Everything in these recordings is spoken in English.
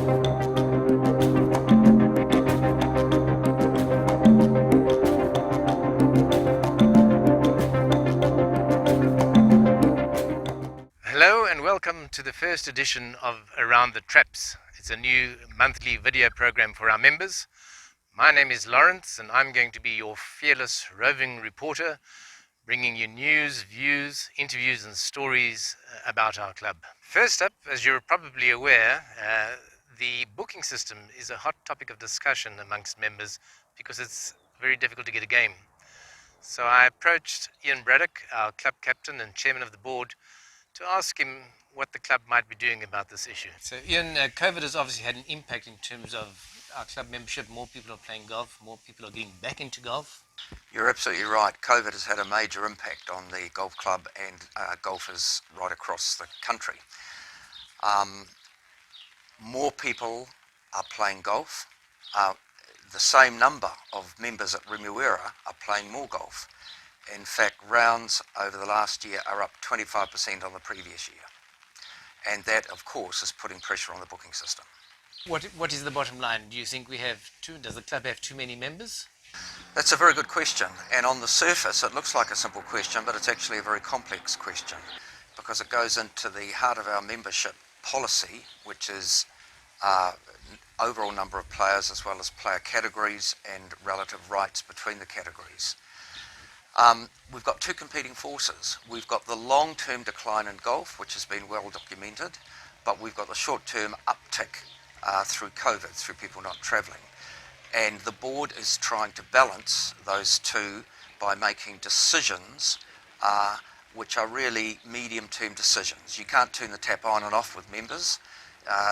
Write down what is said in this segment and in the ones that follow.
Hello and welcome to the first edition of Around the Traps. It's a new monthly video program for our members. My name is Lawrence and I'm going to be your fearless roving reporter, bringing you news, views, interviews and stories about our club. First up, as you're probably aware, the booking system is a hot topic of discussion amongst members because it's very difficult to get a game. So I approached Ian Braddock, our club captain and chairman of the board, to ask him what the club might be doing about this issue. So Ian, COVID has obviously had an impact in terms of our club membership. More people are playing golf, more people are getting back into golf. You're absolutely right. COVID has had a major impact on the golf club and golfers right across the country. More people are playing golf. The same number of members at Remuera are playing more golf. In fact, rounds over the last year are up 25% on the previous year. And that, of course, is putting pressure on the booking system. What is the bottom line? Do you think does the club have too many members? That's a very good question. And on the surface, it looks like a simple question, but it's actually a very complex question because it goes into the heart of our membership policy, which is overall number of players as well as player categories and relative rights between the categories. We've got two competing forces. We've got the long-term decline in golf, which has been well documented, but we've got the short-term uptick through COVID, through people not travelling. And the board is trying to balance those two by making decisions which are really medium-term decisions. You can't turn the tap on and off with members.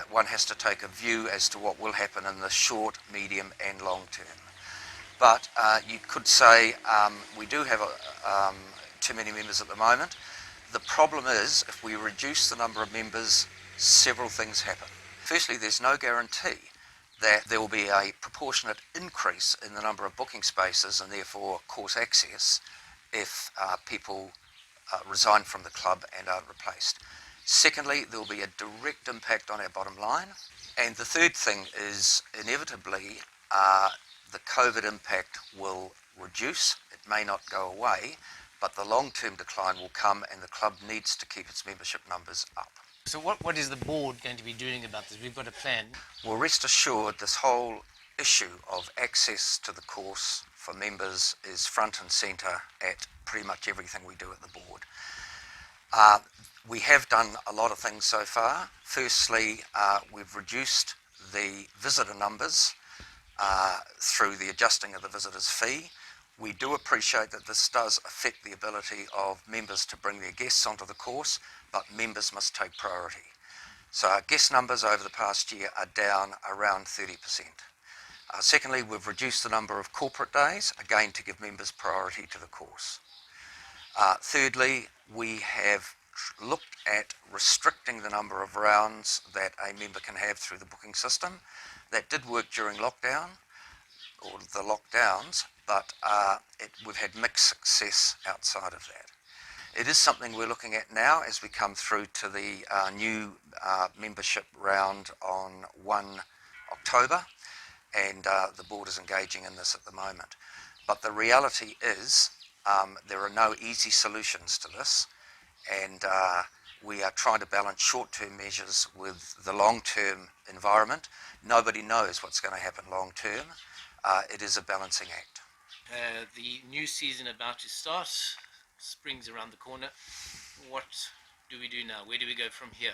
One has to take a view as to what will happen in the short, medium and long term. But you could say we do have too many members at the moment. The problem is if we reduce the number of members, several things happen. Firstly, there's no guarantee that there will be a proportionate increase in the number of booking spaces and therefore course access if people resign from the club and are replaced. Secondly, there will be a direct impact on our bottom line. And the third thing is inevitably the COVID impact will reduce. It may not go away, but the long-term decline will come and the club needs to keep its membership numbers up. So what is the board going to be doing about this? We've got a plan. Well, rest assured this whole issue of access to the course for members is front and centre at pretty much everything we do at the board. We have done a lot of things so far. Firstly, we've reduced the visitor numbers through the adjusting of the visitors fee. We do appreciate that this does affect the ability of members to bring their guests onto the course, but members must take priority. So our guest numbers over the past year are down around 30%. Secondly, we've reduced the number of corporate days, again to give members priority to the course. Thirdly, we have looked at restricting the number of rounds that a member can have through the booking system. That did work during lockdown, or the lockdowns, but we've had mixed success outside of that. It is something we're looking at now as we come through to the new membership round on 1 October, and the board is engaging in this at the moment. But the reality is there are no easy solutions to this, and we are trying to balance short-term measures with the long-term environment. Nobody knows what's going to happen long-term. It is a balancing act. The new season about to start. Spring's around the corner. What do we do now? Where do we go from here?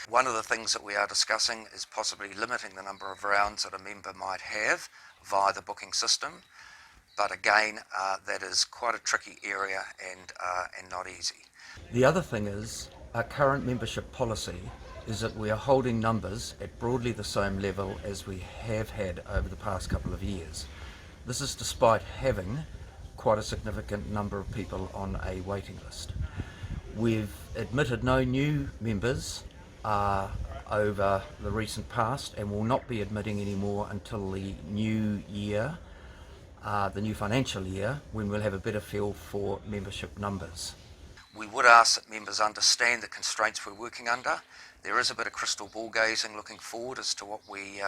One of the things that we are discussing is possibly limiting the number of rounds that a member might have via the booking system. But again, that is quite a tricky area and not easy. The other thing is, our current membership policy is that we are holding numbers at broadly the same level as we have had over the past couple of years. This is despite having quite a significant number of people on a waiting list. We've admitted no new members over the recent past and will not be admitting any more until the new year, the new financial year, when we'll have a better feel for membership numbers. We would ask that members understand the constraints we're working under. There is a bit of crystal ball gazing looking forward as to what we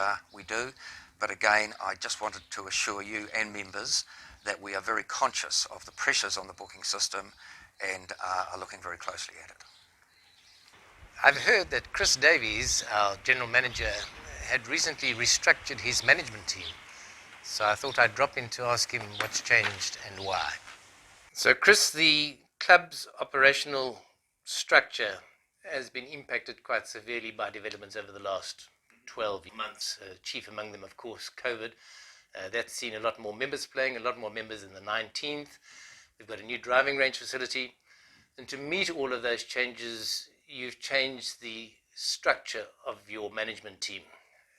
do, but again, I just wanted to assure you and members that we are very conscious of the pressures on the booking system and are looking very closely at it. I've heard that Chris Davies, our general manager, had recently restructured his management team. So I thought I'd drop in to ask him what's changed and why. So Chris, the club's operational structure has been impacted quite severely by developments over the last 12 months, chief among them, of course, COVID. That's seen a lot more members playing, a lot more members in the 19th. We've got a new driving range facility. And to meet all of those changes, you've changed the structure of your management team.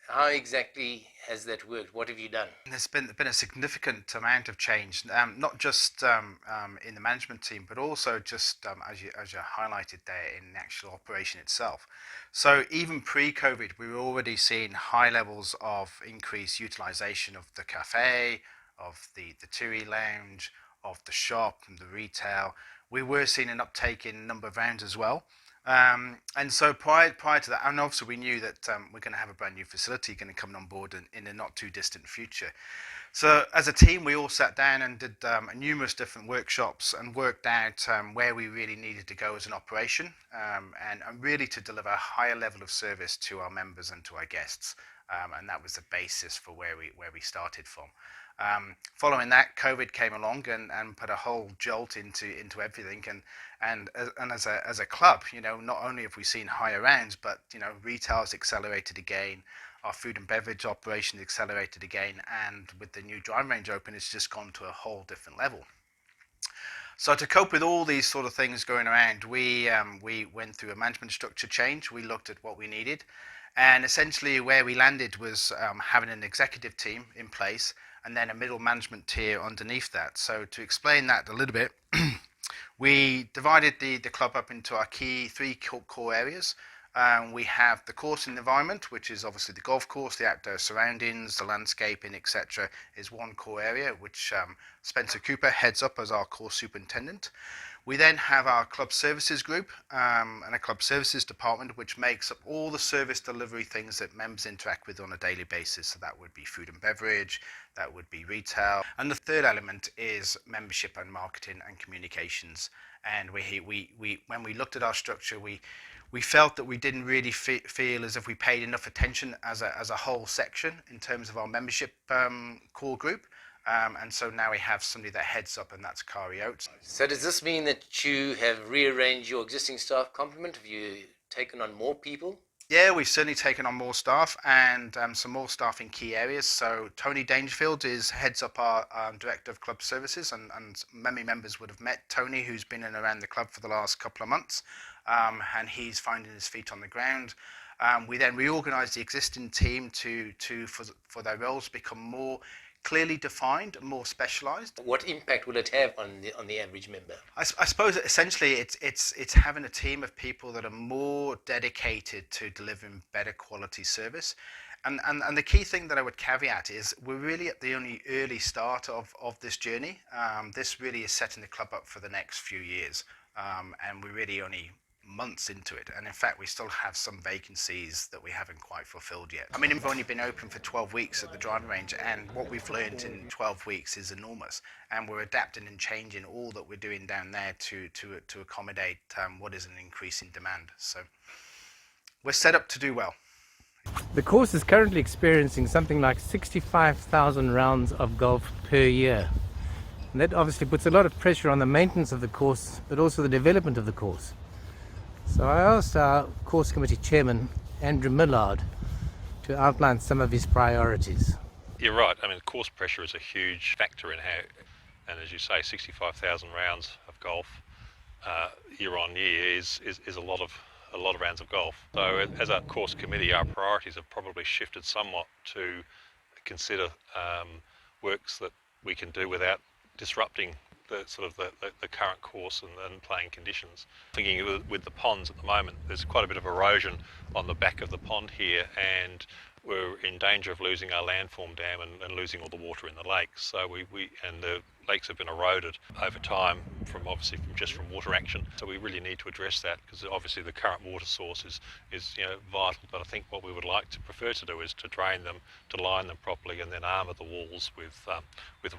How exactly has that worked? What have you done? There's been a significant amount of change, not just in the management team, but also just as you highlighted there in the actual operation itself. So even pre-COVID, we were already seeing high levels of increased utilisation of the cafe, of the TUI lounge, of the shop and the retail. We were seeing an uptake in number of rounds as well. And so prior to that, and obviously we knew that we're going to have a brand new facility going to come on board in a not too distant future. So as a team, we all sat down and did numerous different workshops and worked out where we really needed to go as an operation, and really to deliver a higher level of service to our members and to our guests. And that was the basis for where we started from. Following that, COVID came along and put a whole jolt into everything, and as a club, not only have we seen higher rounds, but retail's accelerated again, our food and beverage operations accelerated again, and with the new driving range open, it's just gone to a whole different level. So to cope with all these sort of things going around, we went through a management structure change. We looked at what we needed, and essentially where we landed was having an executive team in place and then a middle management tier underneath that. So to explain that a little bit, we divided the club up into our three core areas. We have the course and environment, which is obviously the golf course, the outdoor surroundings, the landscaping, etc., is one core area, which Spencer Cooper heads up as our course superintendent. We then have our club services group and a club services department, which makes up all the service delivery things that members interact with on a daily basis. So that would be food and beverage, that would be retail. And the third element is membership and marketing and communications. And when we looked at our structure, we felt that we didn't really feel as if we paid enough attention as a whole section in terms of our membership core group. And so now we have somebody that heads up, and that's Kari Oates. So does this mean that you have rearranged your existing staff complement? Have you taken on more people? Yeah, we've certainly taken on more staff and some more staff in key areas. So Tony Dangerfield heads up our Director of Club Services, and many members would have met Tony, who's been in and around the club for the last couple of months, and he's finding his feet on the ground. We then reorganised the existing team for their roles to become more clearly defined, more specialised. What impact will it have on the average member? I suppose essentially it's having a team of people that are more dedicated to delivering better quality service. And the key thing that I would caveat is we're really at the only early start of this journey. This really is setting the club up for the next few years, and we're really only months into it, and in fact we still have some vacancies that we haven't quite fulfilled yet. I mean, we've only been open for 12 weeks at the driving range, and what we've learned in 12 weeks is enormous, and we're adapting and changing all that we're doing down there to accommodate what is an increasing demand. So we're set up to do well. The course is currently experiencing something like 65,000 rounds of golf per year, and that obviously puts a lot of pressure on the maintenance of the course, but also the development of the course. So I asked our course committee chairman, Andrew Millard, to outline some of his priorities. You're right. I mean, course pressure is a huge factor in how, and as you say, 65,000 rounds of golf year on year is a lot of rounds of golf. So as a course committee, our priorities have probably shifted somewhat to consider works that we can do without disrupting the current course and playing conditions. Thinking with the ponds at the moment, there's quite a bit of erosion on the back of the pond here, and we're in danger of losing our landform dam and losing all the water in the lakes. So and the lakes have been eroded over time from water action. So we really need to address that, because obviously the current water source is vital. But I think what we would like to prefer to do is to drain them, to line them properly, and then armour the walls with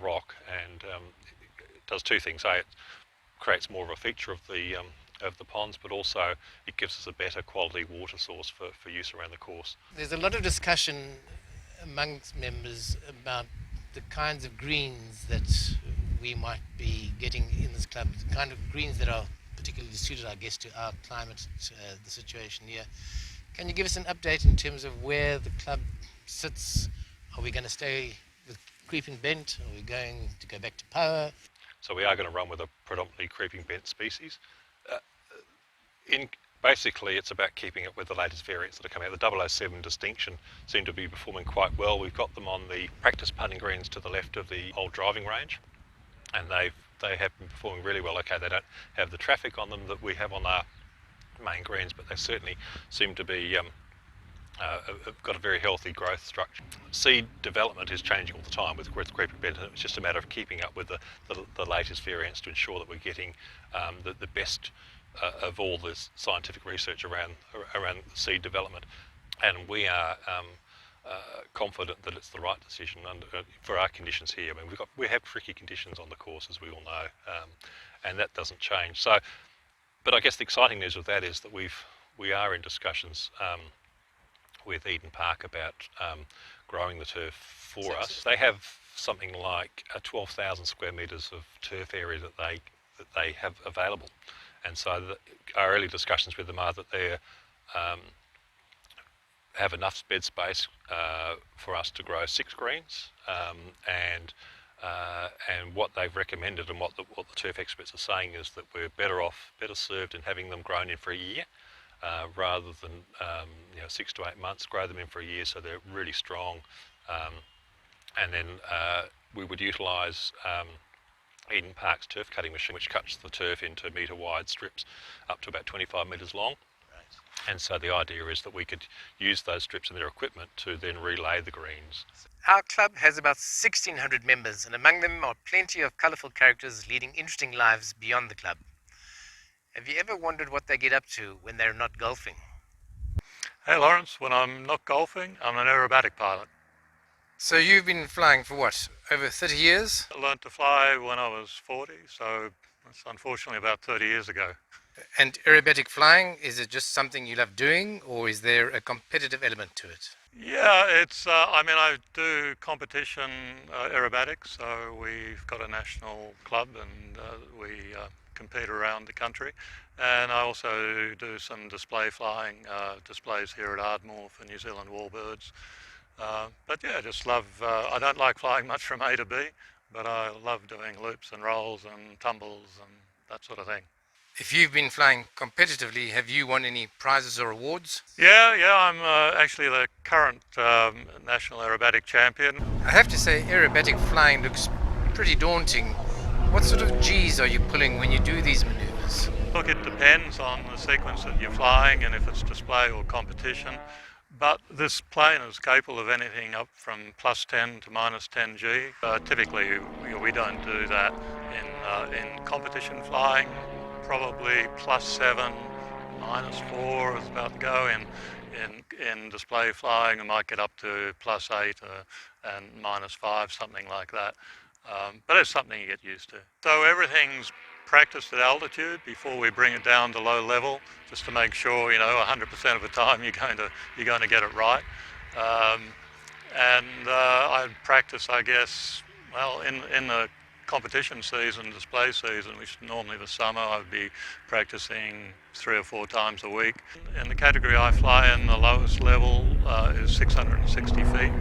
rock. And it does two things. It creates more of a feature of the ponds, but also it gives us a better quality water source for use around the course. There's a lot of discussion amongst members about the kinds of greens that we might be getting in this club, the kind of greens that are particularly suited, I guess, to our climate, the situation here. Can you give us an update in terms of where the club sits? Are we going to stay with creeping bent? Are we going to go back to power? So we are going to run with a predominantly creeping bent species. Basically, it's about keeping it with the latest variants that are coming out. The 007 distinction seem to be performing quite well. We've got them on the practice putting greens to the left of the old driving range, and they have been performing really well. Okay, they don't have the traffic on them that we have on our main greens, but they certainly seem to be have got a very healthy growth structure. Seed development is changing all the time with creeping bent, and it's just a matter of keeping up with the latest variants to ensure that we're getting the best of all this scientific research around seed development. And we are confident that it's the right decision for our conditions here. I mean, we have tricky conditions on the course, as we all know, and that doesn't change. So, but I guess the exciting news with that is that we are in discussions with Eden Park about growing the turf for us. They have something like 12,000 square metres of turf area that they have available. And so our early discussions with them are that they have enough bed space for us to grow 6 greens, and what they've recommended and what the turf experts are saying is that we're better served in having them grown in for a year rather than 6 to 8 months. Grow them in for a year so they're really strong, and then we would utilise Eden Park's turf cutting machine, which cuts the turf into metre wide strips up to about 25 metres long. Right. And so the idea is that we could use those strips and their equipment to then relay the greens. Our club has about 1,600 members, and among them are plenty of colourful characters leading interesting lives beyond the club. Have you ever wondered what they get up to when they're not golfing? Hey Lawrence, when I'm not golfing, I'm an aerobatic pilot. So you've been flying for what, over 30 years? I learned to fly when I was 40, so that's unfortunately about 30 years ago. And aerobatic flying, is it just something you love doing, or is there a competitive element to it? Yeah, it's, I do competition aerobatics, so we've got a national club and we compete around the country. And I also do some display flying, displays here at Ardmore for New Zealand warbirds. But yeah, just love, I don't like flying much from A to B, but I love doing loops and rolls and tumbles and that sort of thing. If you've been flying competitively, have you won any prizes or awards? Yeah, I'm actually the current national aerobatic champion. I have to say, aerobatic flying looks pretty daunting. What sort of G's are you pulling when you do these maneuvers? Look, it depends on the sequence that you're flying and if it's display or competition. But this plane is capable of anything up from plus 10 to minus 10 G. Typically, we don't do that in competition flying. Probably plus 7, minus 4 is about to go. In display flying, I might get up to plus 8 and minus 5, something like that. But it's something you get used to. So everything's practiced at altitude before we bring it down to low level, just to make sure 100% of the time you're going to get it right. I practice, I guess, well, in the competition season, display season, which is normally the summer, I'd be practicing 3 or 4 times a week. In the category I fly in, the lowest level is 660 feet.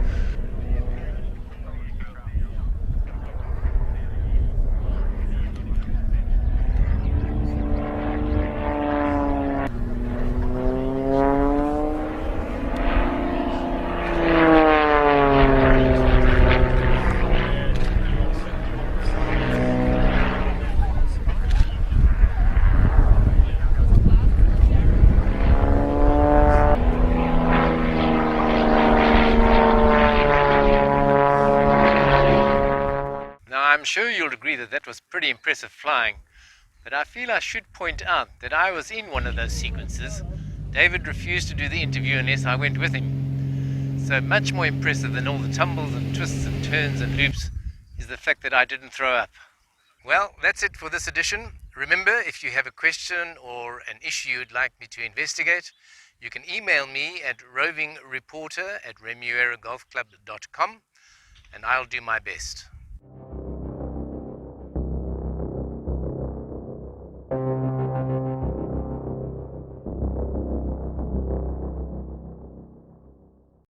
sure you'll agree that that was pretty impressive flying, but I feel I should point out that I was in one of those sequences. David refused to do the interview unless I went with him. So much more impressive than all the tumbles and twists and turns and loops is the fact that I didn't throw up. Well, that's it for this edition. Remember, if you have a question or an issue you'd like me to investigate, you can email me at rovingreporter@remueragolfclub.com and I'll do my best.